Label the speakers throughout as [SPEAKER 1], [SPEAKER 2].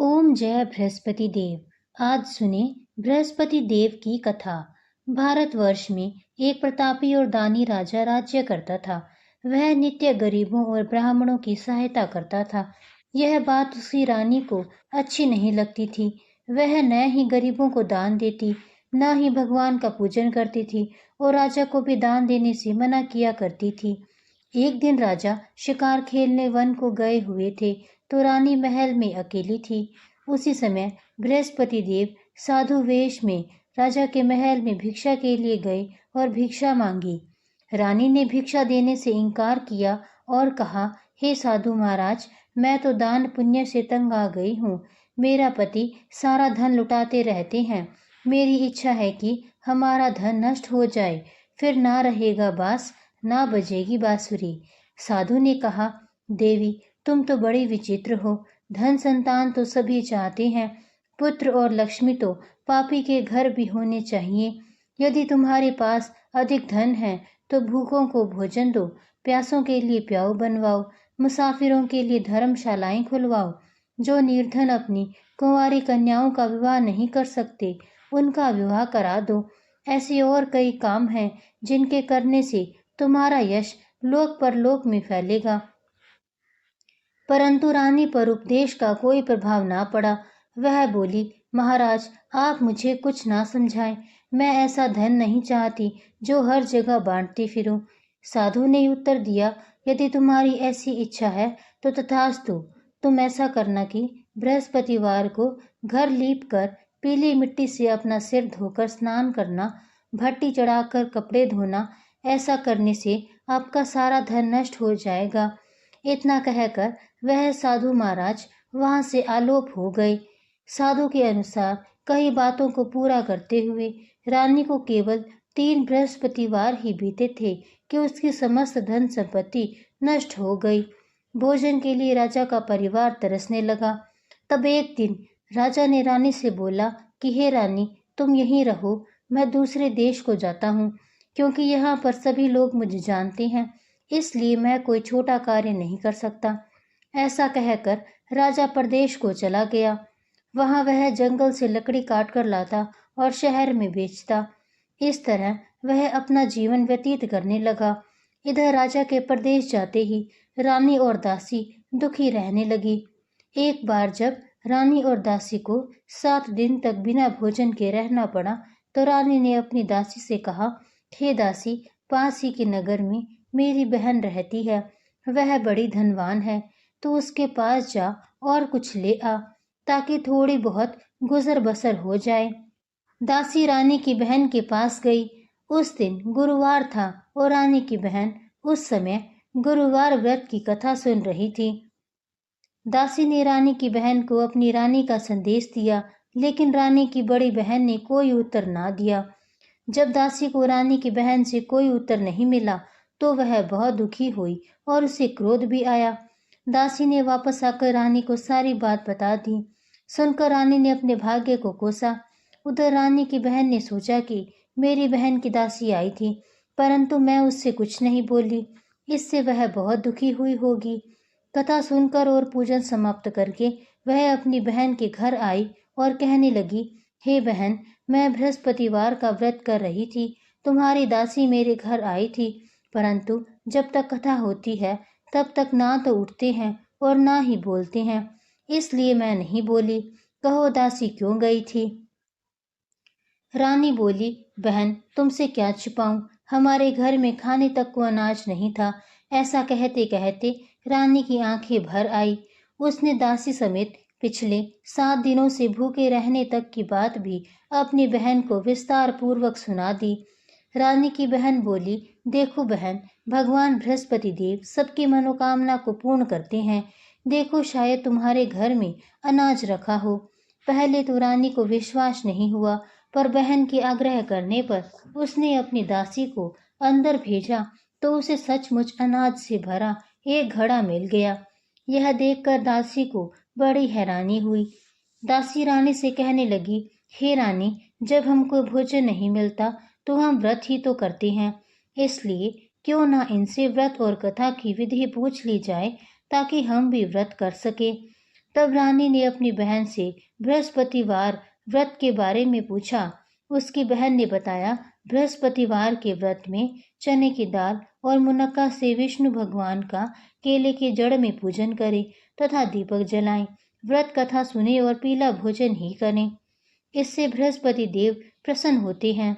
[SPEAKER 1] ओम जय बृहस्पति देव। आज सुने बृहस्पति देव की कथा। भारतवर्ष में एक प्रतापी और दानी राजा राज्य करता था। वह नित्य गरीबों और ब्राह्मणों की सहायता करता था। यह बात उसकी रानी को अच्छी नहीं लगती थी। वह न ही गरीबों को दान देती, न ही भगवान का पूजन करती थी और राजा को भी दान देने से मना किया करती थी। एक दिन राजा शिकार खेलने वन को गए हुए थे तो रानी महल में अकेली थी। उसी समय बृहस्पति देव साधु वेश में राजा के महल में भिक्षा के लिए गए और भिक्षा मांगी। रानी ने भिक्षा देने से इनकार किया और कहा, हे साधु महाराज, मैं तो दान पुण्य से तंग आ गई हूँ। मेरा पति सारा धन लुटाते रहते हैं। मेरी इच्छा है कि हमारा धन नष्ट हो जाए, फिर ना रहेगा बांस, ना बजेगी बांसुरी। साधु ने कहा, देवी, तुम तो बड़ी विचित्र हो। धन संतान तो सभी चाहते हैं, पुत्र और लक्ष्मी तो पापी के घर भी होने चाहिए। यदि तुम्हारे पास अधिक धन है तो भूखों को भोजन दो, प्यासों के लिए प्याऊ बनवाओ, मुसाफिरों के लिए धर्मशालाएं खुलवाओ। जो निर्धन अपनी कुंवारी कन्याओं का विवाह नहीं कर सकते, उनका विवाह करा दो। ऐसे और कई काम हैं जिनके करने से तुम्हारा यश लोक परलोक में फैलेगा। परंतु रानी पर उपदेश का कोई प्रभाव ना पड़ा। वह बोली, महाराज, आप मुझे कुछ ना समझाएं। मैं ऐसा धन नहीं चाहती जो हर जगह बांटती फिरूं। साधु ने उत्तर दिया, यदि तुम्हारी ऐसी इच्छा है तो तथास्तु। तुम ऐसा करना कि बृहस्पतिवार को घर लीप कर पीली मिट्टी से अपना सिर धोकर स्नान करना, भट्टी चढ़ाकर कपड़े धोना। ऐसा करने से आपका सारा धन नष्ट हो जाएगा। इतना कहकर वह साधु महाराज वहां से आलोप हो गए। साधु के अनुसार कई बातों को पूरा करते हुए रानी को केवल 3 बृहस्पतिवार ही बीते थे कि उसकी समस्त धन संपत्ति नष्ट हो गई। भोजन के लिए राजा का परिवार तरसने लगा। तब एक दिन राजा ने रानी से बोला कि हे रानी, तुम यहीं रहो, मैं दूसरे देश को जाता हूँ, क्योंकि यहाँ पर सभी लोग मुझे जानते हैं, इसलिए मैं कोई छोटा कार्य नहीं कर सकता। ऐसा कहकर राजा प्रदेश को चला गया। वहां वह जंगल से लकड़ी काट कर लाता और शहर में बेचता। इस तरह वह अपना जीवन व्यतीत करने लगा। इधर राजा के प्रदेश जाते ही रानी और दासी दुखी रहने लगी। एक बार जब रानी और दासी को 7 दिन तक बिना भोजन के रहना पड़ा तो रानी ने अपनी दासी से कहा, हे दासी, पास ही के नगर में मेरी बहन रहती है। वह बड़ी धनवान है, तो उसके पास जा और कुछ ले आ, ताकि थोड़ी बहुत गुजर बसर हो जाए। दासी रानी की बहन के पास गई। उस दिन गुरुवार था और रानी की बहन उस समय गुरुवार व्रत की कथा सुन रही थी। दासी ने रानी की बहन को अपनी रानी का संदेश दिया, लेकिन रानी की बड़ी बहन ने कोई उत्तर ना दिया। जब दासी को रानी की बहन से कोई उत्तर नहीं मिला तो वह बहुत दुखी हुई और उसे क्रोध भी आया। दासी ने वापस आकर रानी को सारी बात बता दी। सुनकर रानी ने अपने भाग्य को कोसा। उधर रानी की बहन ने सोचा कि मेरी बहन की दासी आई थी, परंतु मैं उससे कुछ नहीं बोली, इससे वह बहुत दुखी हुई होगी। कथा सुनकर और पूजन समाप्त करके वह अपनी बहन के घर आई और कहने लगी, हे बहन, मैं बृहस्पतिवार का व्रत कर रही थी। तुम्हारी दासी मेरे घर आई थी, परंतु जब तक कथा होती है तब तक ना तो उठते हैं और ना ही बोलते हैं, इसलिए मैं नहीं बोली। कहो दासी क्यों गई थी? रानी बोली, बहन, तुमसे क्या छिपाऊं, हमारे घर में खाने तक को अनाज नहीं था। ऐसा कहते कहते रानी की आंखें भर आई। उसने दासी समेत पिछले 7 दिनों से भूखे रहने तक की बात भी अपनी बहन को विस्तार पूर्वक सुना दी। रानी की बहन बोली, देखो बहन, भगवान बृहस्पति देव सबकी मनोकामना को पूर्ण करते हैं। देखो, शायद तुम्हारे घर में अनाज रखा हो। पहले तो रानी को विश्वास नहीं हुआ, पर बहन के आग्रह करने पर उसने अपनी दासी को अंदर भेजा तो उसे सचमुच अनाज से भरा एक घड़ा मिल गया। यह देखकर दासी को बड़ी हैरानी हुई। दासी रानी से कहने लगी, हे रानी, जब हमको भोजन नहीं मिलता तो हम व्रत ही तो करते हैं, इसलिए क्यों ना इनसे व्रत और कथा की विधि पूछ ली जाए, ताकि हम भी व्रत कर सके। तब रानी ने अपनी बहन से बृहस्पतिवार व्रत के बारे में पूछा। उसकी बहन ने बताया, बृहस्पतिवार के व्रत में चने की दाल और मुनक्का से विष्णु भगवान का केले के जड़ में पूजन करें तथा दीपक जलाएं, व्रत कथा सुने और पीला भोजन ही करें। इससे बृहस्पति देव प्रसन्न होते हैं।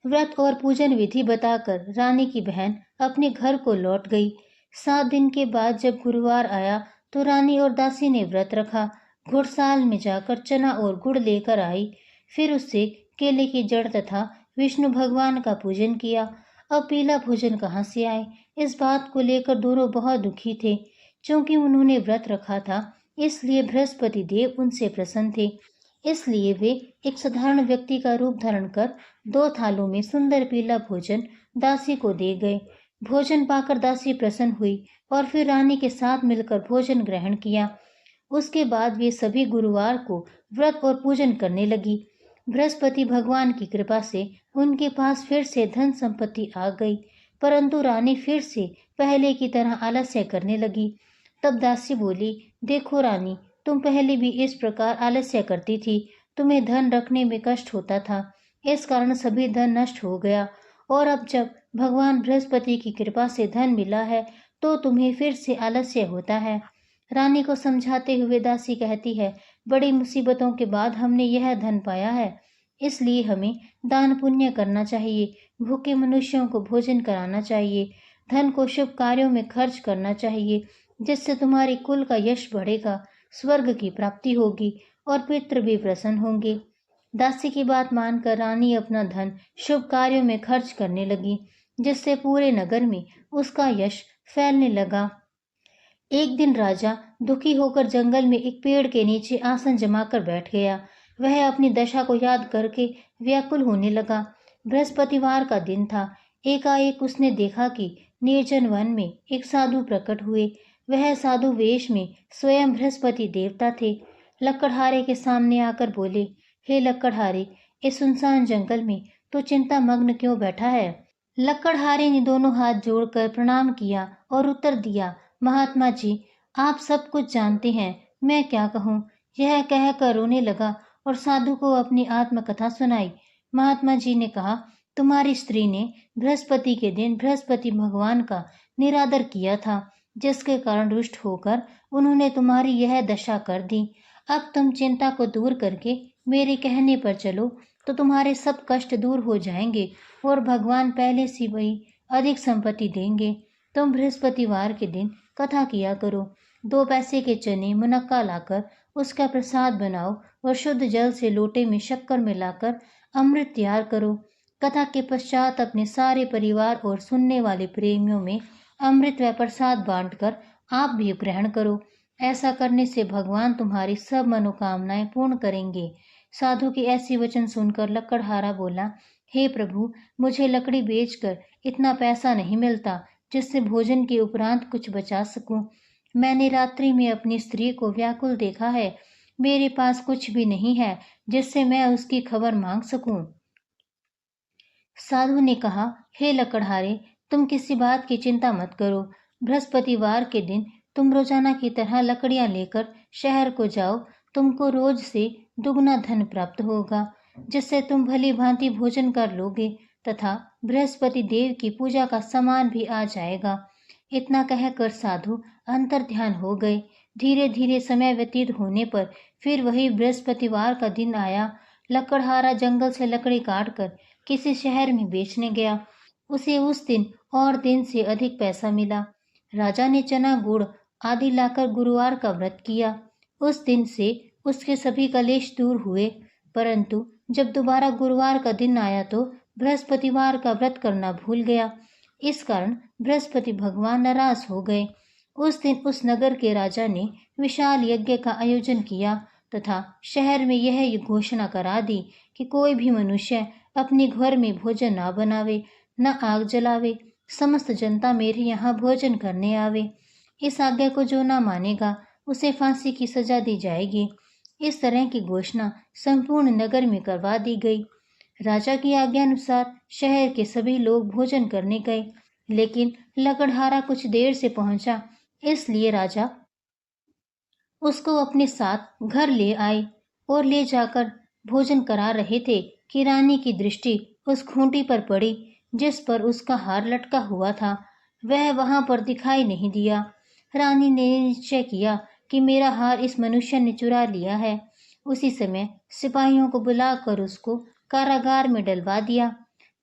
[SPEAKER 1] व्रत और पूजन विधि बताकर रानी की बहन अपने घर को लौट गई। 7 दिन के बाद जब गुरुवार आया तो रानी और दासी ने व्रत रखा। घुड़साल में जाकर चना और गुड़ लेकर आई। फिर उससे केले की जड़ तथा विष्णु भगवान का पूजन किया। अब पीला भोजन कहाँ से आए? इस बात को लेकर दोनों बहुत दुखी थे। क्योंकि उन्होंने व्रत रखा था, इसलिए बृहस्पति देव उनसे प्रसन्न थे। इसलिए वे एक साधारण व्यक्ति का रूप धारण कर 2 थालों में सुंदर पीला भोजन दासी को दे गए। भोजन पाकर दासी प्रसन्न हुई और फिर रानी के साथ मिलकर भोजन ग्रहण किया। उसके बाद वे सभी गुरुवार को व्रत और पूजन करने लगी। बृहस्पति भगवान की कृपा से उनके पास फिर से धन संपत्ति आ गई, परंतु रानी फिर से पहले की तरह आलस्य करने लगी। तब दासी बोली, देखो रानी, तुम पहले भी इस प्रकार आलस्य करती थी। तुम्हें धन रखने में कष्ट होता था, इस कारण सभी धन नष्ट हो गया, और अब जब भगवान बृहस्पति की कृपा से धन मिला है तो तुम्हें फिर से आलस्य होता है। रानी को समझाते हुए दासी कहती है, बड़ी मुसीबतों के बाद हमने यह धन पाया है, इसलिए हमें दान पुण्य करना चाहिए, भूखे मनुष्यों को भोजन कराना चाहिए, धन को शुभ कार्यों में खर्च करना चाहिए, जिससे तुम्हारी कुल का यश बढ़ेगा, स्वर्ग की प्राप्ति होगी और पितृ भी प्रसन्न होंगे। दासी की बात मानकर रानी अपना धन शुभ कार्यों में खर्च करने लगी, जिससे पूरे नगर में उसका यश फैलने लगा। एक दिन राजा दुखी होकर जंगल में एक पेड़ के नीचे आसन जमाकर बैठ गया। वह अपनी दशा को याद करके व्याकुल होने लगा। बृहस्पतिवार का दिन था। एकाएक उसने देखा कि निर्जन वन में एक साधु प्रकट हुए। वह साधु वेश में स्वयं बृहस्पति देवता थे। लकड़हारे के सामने आकर बोले, हे लकड़हारे, इस सुनसान जंगल में तो चिंता मग्न क्यों बैठा है? लकड़हारे ने दोनों हाथ जोड़कर प्रणाम किया और उत्तर दिया, महात्मा जी, आप सब कुछ जानते हैं, मैं क्या कहूँ? यह कहकर रोने लगा और साधु को अपनी आत्मकथा सुनाई। महात्मा जी ने कहा, तुम्हारी स्त्री ने बृहस्पति के दिन बृहस्पति भगवान का निरादर किया था, जिसके कारण रुष्ट होकर उन्होंने तुम्हारी यह दशा कर दी। अब तुम चिंता को दूर करके मेरे कहने पर चलो तो तुम्हारे सब कष्ट दूर हो जाएंगे और भगवान पहले से वही अधिक संपत्ति देंगे। तुम बृहस्पतिवार के दिन कथा किया करो। 2 पैसे के चने मुनक्का लाकर उसका प्रसाद बनाओ और शुद्ध जल से लोटे में शक्कर मिलाकर अमृत तैयार करो। कथा के पश्चात अपने सारे परिवार और सुनने वाले प्रेमियों में अमृत व प्रसाद बांटकर आप भी ग्रहण करो। ऐसा करने से भगवान तुम्हारी सब मनोकामनाएं पूर्ण करेंगे। साधु के ऐसे वचन सुनकर लकड़हारा बोला, हे प्रभु, मुझे लकड़ी बेचकर इतना पैसा नहीं मिलता जिससे भोजन के उपरांत कुछ बचा सकूं। मैंने रात्रि में अपनी स्त्री को व्याकुल देखा है। मेरे पास कुछ भी नहीं है जिससे मैं उसकी खबर मांग सकूं। साधु ने कहा, हे लकड़हारे, तुम किसी बात की चिंता मत करो। बृहस्पतिवार के दिन तुम रोजाना की तरह लकड़ियां लेकर शहर को जाओ। तुमको रोज से दुगना धन प्राप्त होगा, जिससे तुम भली भांति भोजन कर लोगे तथा बृहस्पति देव की पूजा का सामान भी आ जाएगा। इतना कहकर साधु अंतर ध्यान हो गए। धीरे धीरे समय व्यतीत होने पर फिर वही बृहस्पतिवार का दिन आया। लकड़हारा जंगल से लकड़ी काटकर किसी शहर में बेचने गया। उसे उस दिन और दिन से अधिक पैसा मिला। राजा ने चना गुड़ आदि लाकर गुरुवार का व्रत किया। उस दिन से उसके सभी कलेश दूर हुए, परंतु जब दोबारा गुरुवार का दिन आया तो बृहस्पतिवार का व्रत करना भूल गया। इस कारण बृहस्पति भगवान नाराज हो गए। उस दिन उस नगर के राजा ने विशाल यज्ञ का आयोजन किया तथा शहर में यह घोषणा करा दी कि कोई भी मनुष्य अपने घर में भोजन न बनावे, न आग जलावे। समस्त जनता मेरे यहाँ भोजन करने आवे। इस आज्ञा को जो न मानेगा उसे फांसी की सजा दी जाएगी। इस तरह की घोषणा संपूर्ण नगर में करवा दी गई। राजा की आज्ञा अनुसार शहर के सभी लोग भोजन करने गए, लेकिन लकड़हारा कुछ देर से पहुंचा, इसलिए राजा उसको अपने साथ घर ले आए और ले जाकर भोजन करा रहे थे कि रानी की दृष्टि उस खूंटी पर पड़ी जिस पर उसका हार लटका हुआ था। वह वहां पर दिखाई नहीं दिया। रानी ने निश्चय किया कि मेरा हार इस मनुष्य ने चुरा लिया है। उसी समय सिपाहियों को बुलाकर उसको कारागार में डलवा दिया।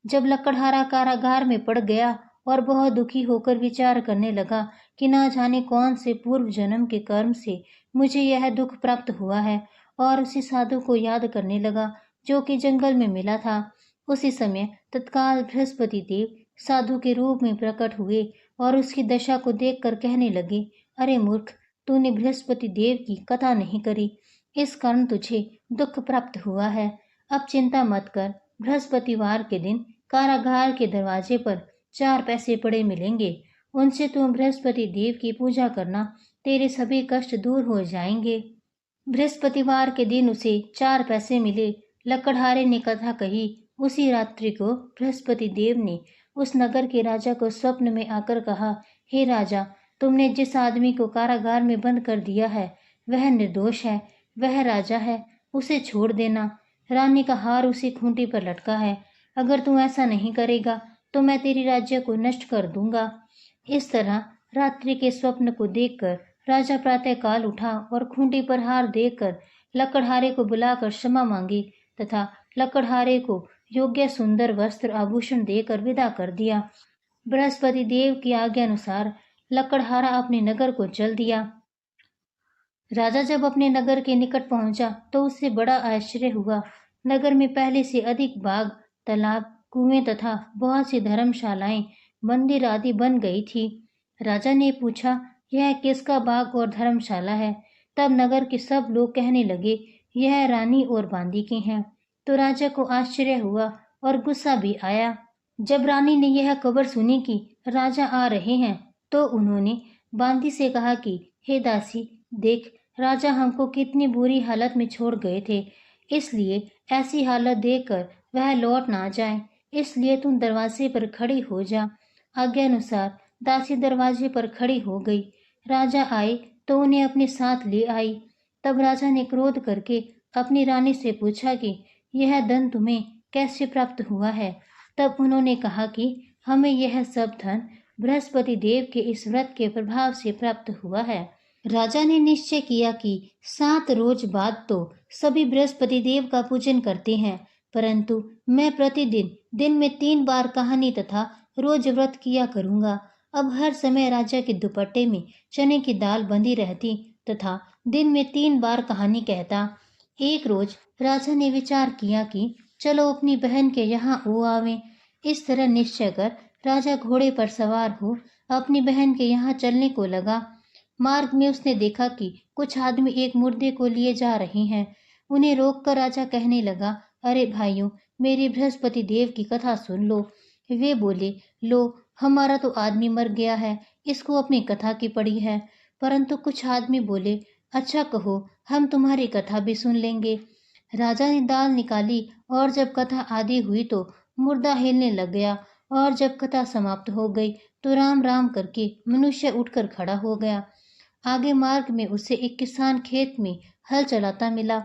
[SPEAKER 1] जब लकड़हारा कारागार में पड़ गया और बहुत दुखी होकर विचार करने लगा कि ना जाने कौन से पूर्व जन्म के कर्म से मुझे यह दुख प्राप्त हुआ है, और उसी साधु को याद करने लगा जो कि जंगल में मिला था। उसी समय तत्काल बृहस्पति देव साधु के रूप में प्रकट हुए और उसकी दशा को देखकर कहने लगे, अरे मूर्ख, तूने बृहस्पति देव की कथा नहीं करी, इस कारण तुझे दुख प्राप्त हुआ है। अब चिंता मत कर, बृहस्पतिवार के दिन कारागार के दरवाजे पर 4 पैसे पड़े मिलेंगे। उनसे तुम बृहस्पति देव की पूजा करना, तेरे सभी कष्ट दूर हो जाएंगे। बृहस्पतिवार के दिन उसे 4 पैसे मिले। लकड़हारे ने कथा कही। उसी रात्रि को बृहस्पति देव ने उस नगर के राजा को स्वप्न में आकर कहा, हे राजा, तुमने जिस आदमी को कारागार में बंद कर दिया है वह निर्दोष है, वह राजा है, उसे छोड़ देना। रानी का हार उसी खूंटी पर लटका है। अगर तू ऐसा नहीं करेगा तो मैं तेरी राज्य को नष्ट कर दूंगा। इस तरह रात्रि के स्वप्न को देखकर राजा प्रातःकाल उठा और खूंटी पर हार देखकर लकड़हारे को बुलाकर क्षमा मांगी तथा लकड़हारे को योग्य सुंदर वस्त्र आभूषण देकर विदा कर दिया। बृहस्पति देव की आज्ञा अनुसार लकड़हारा अपने नगर को चल दिया। राजा जब अपने नगर के निकट पहुंचा तो उससे बड़ा आश्चर्य हुआ। नगर में पहले से अधिक बाग, तालाब, कुएं तथा बहुत सी धर्मशालाएं, मंदिर आदि बन गई थी। राजा ने पूछा, यह किसका बाग और धर्मशाला है? तब नगर के सब लोग कहने लगे, यह रानी और बांदी की हैं। तो राजा को आश्चर्य हुआ और गुस्सा भी आया। जब रानी ने यह खबर सुनी कि राजा आ रहे हैं तो उन्होंने बांदी से कहा कि हे दासी, देख, राजा हमको कितनी बुरी हालत में छोड़ गए थे, इसलिए ऐसी हालत देखकर वह लौट ना जाए, इसलिए तुम दरवाजे पर खड़ी हो जा। आज्ञा अनुसार दासी दरवाजे पर खड़ी हो गई। राजा आए तो उन्हें अपने साथ ले आई। तब राजा ने क्रोध करके अपनी रानी से पूछा कि यह धन तुम्हें कैसे प्राप्त हुआ है? तब उन्होंने कहा कि हमें यह सब धन बृहस्पति देव के इस व्रत के प्रभाव से प्राप्त हुआ है। राजा ने निश्चय किया कि 7 रोज बाद तो सभी बृहस्पति देव का पूजन करते हैं, परंतु मैं प्रतिदिन दिन में 3 बार कहानी तथा रोज व्रत किया करूंगा। अब हर समय राजा के दुपट्टे में चने की दाल बंधी रहती तथा दिन में 3 बार कहानी कहता। एक रोज राजा ने विचार किया कि चलो अपनी बहन के यहाँ हो आवें। इस तरह निश्चय कर राजा घोड़े पर सवार हो अपनी बहन के यहाँ चलने को लगा। मार्ग में उसने देखा कि कुछ आदमी एक मुर्दे को लिए जा रहे हैं। उन्हें रोककर राजा कहने लगा, अरे भाइयों, मेरी बृहस्पति देव की कथा सुन लो। वे बोले, लो, हमारा तो आदमी मर गया है, इसको अपनी कथा की पड़ी है। परंतु कुछ आदमी बोले, अच्छा कहो, हम तुम्हारी कथा भी सुन लेंगे। राजा ने दाल निकाली और जब कथा आदि हुई तो मुर्दा हिलने लग गया, और जब कथा समाप्त हो गई तो राम राम करके मनुष्य उठकर खड़ा हो गया। आगे मार्ग में उसे एक किसान खेत में हल चलाता मिला।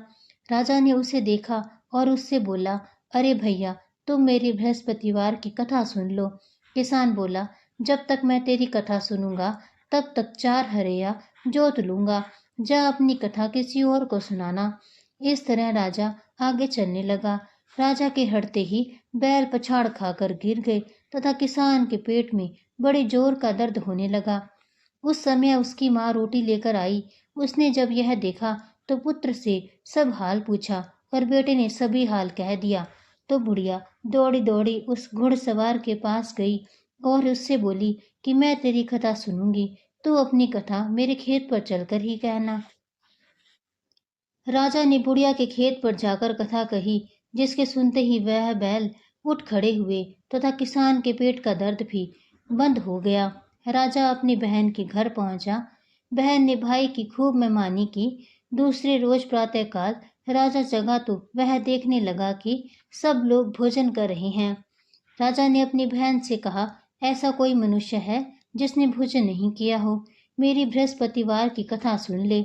[SPEAKER 1] राजा ने उसे देखा और उससे बोला, अरे भैया, तुम मेरी बृहस्पतिवार की कथा सुन लो। किसान बोला, जब तक मैं तेरी कथा सुनूंगा तब तक 4 हरेया जोत लूंगा। जा अपनी कथा किसी और को सुनाना। इस तरह राजा आगे चलने लगा। राजा के हटते ही बैल पछाड़ खाकर गिर गए तथा किसान के पेट में बड़े जोर का दर्द होने लगा। उस समय उसकी माँ रोटी लेकर आई। उसने जब यह देखा तो पुत्र से सब हाल पूछा और बेटे ने सभी हाल कह दिया। तो बुढ़िया दौड़ी दौड़ी उस घुड़सवार के पास गई और उससे बोली कि मैं तेरी कथा सुनूंगी, तू अपनी कथा मेरे खेत पर चलकर ही कहना। राजा ने बुढ़िया के खेत पर जाकर कथा कही, जिसके सुनते ही वह बैल उठ खड़े हुए तथा किसान के पेट का दर्द भी बंद हो गया। राजा अपनी बहन के घर पहुंचा। बहन ने भाई की खूब मेहमानी की। दूसरे रोज प्रातःकाल राजा जगा तो वह देखने लगा कि सब लोग भोजन कर रहे हैं। राजा ने अपनी बहन से कहा, ऐसा कोई मनुष्य है जिसने भोजन नहीं किया हो? मेरी बृहस्पतिवार की कथा सुन ले।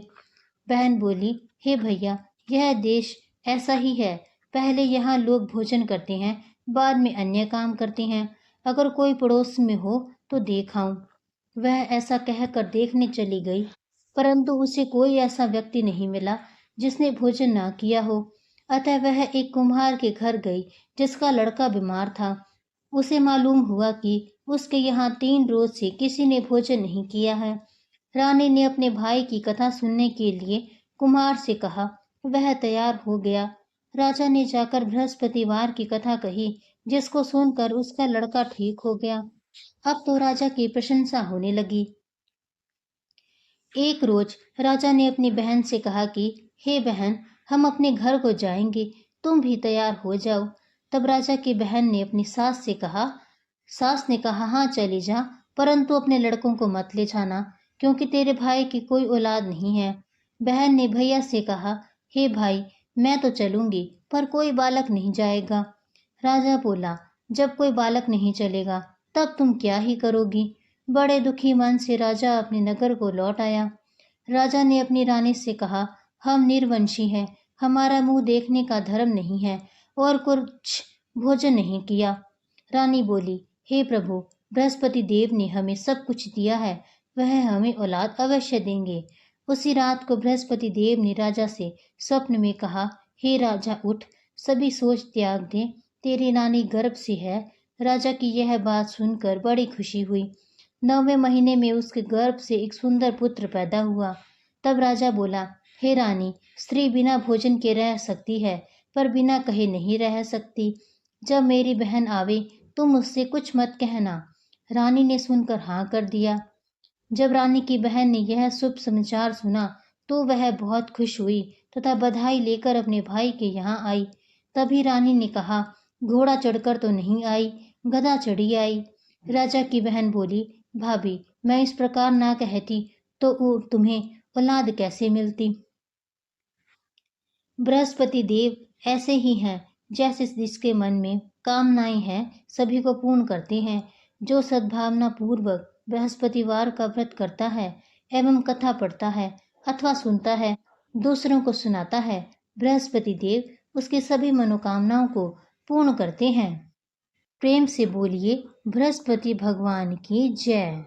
[SPEAKER 1] बहन बोली, हे भैया, यह देश ऐसा ही है। पहले यहाँ लोग भोजन करते हैं, बाद में अन्य काम करते हैं। अगर कोई पड़ोस में हो तो देख आऊं। वह ऐसा कहकर देखने चली गई, परंतु उसे कोई ऐसा व्यक्ति नहीं मिला जिसने भोजन ना किया हो। अतः वह एक कुम्हार के घर गई जिसका लड़का बीमार था। उसे मालूम हुआ कि उसके यहाँ 3 रोज से किसी ने भोजन नहीं किया है। रानी ने अपने भाई की कथा सुनने के लिए कुम्हार से कहा। वह तैयार हो गया। राजा ने जाकर बृहस्पतिवार की कथा कही, जिसको सुनकर उसका लड़का ठीक हो गया। अब तो राजा की प्रशंसा होने लगी। एक रोज राजा ने अपनी बहन से कहा कि हे बहन, हम अपने घर को जाएंगे, तुम भी तैयार हो जाओ। तब राजा की बहन ने अपनी सास ने कहा, हाँ चली जा, परंतु अपने लड़कों को मत ले जाना, क्योंकि तेरे भाई की कोई औलाद नहीं है। बहन ने भैया से कहा, हे भाई, मैं तो चलूंगी, पर कोई बालक नहीं जाएगा। राजा बोला, जब कोई बालक नहीं चलेगा तब तुम क्या ही करोगी। बड़े दुखी मन से राजा अपने नगर को लौट आया। राजा ने अपनी रानी से कहा, हम निर्वंशी हैं, हमारा मुंह देखने का धर्म नहीं है और कुछ भोजन नहीं किया। रानी बोली, हे प्रभु, बृहस्पति देव ने हमें सब कुछ दिया है, वह हमें औलाद अवश्य देंगे। उसी रात को बृहस्पति देव ने राजा से स्वप्न में कहा, हे राजा, उठ, सभी सोच त्याग दे, तेरी रानी गर्भ से है। राजा की यह बात सुनकर बड़ी खुशी हुई। 9वें महीने में उसके गर्भ से एक सुंदर पुत्र पैदा हुआ। तब राजा बोला, हे रानी, स्त्री बिना भोजन के रह सकती है, पर बिना कहे नहीं रह सकती। जब मेरी बहन आवे तुम उससे कुछ मत कहना। रानी ने सुनकर हाँ कर दिया। जब रानी की बहन ने यह शुभ समाचार सुना तो वह बहुत खुश हुई तथा बधाई लेकर अपने भाई के यहाँ आई। तभी रानी ने कहा, घोड़ा चढ़कर तो नहीं आई, गधा चढ़ी आई। राजा की बहन बोली, भाभी, मैं इस प्रकार ना कहती तो तुम्हें औलाद कैसे मिलती। बृहस्पति देव ऐसे ही हैं, जैसे जिसके मन में कामनाएं हैं सभी को पूर्ण करते हैं। जो सद्भावना पूर्वक बृहस्पतिवार का व्रत करता है एवं कथा पढ़ता है अथवा सुनता है, दूसरों को सुनाता है, बृहस्पति देव उसकी सभी मनोकामनाओं को पूर्ण करते हैं। प्रेम से बोलिए, बृहस्पति भगवान की जय।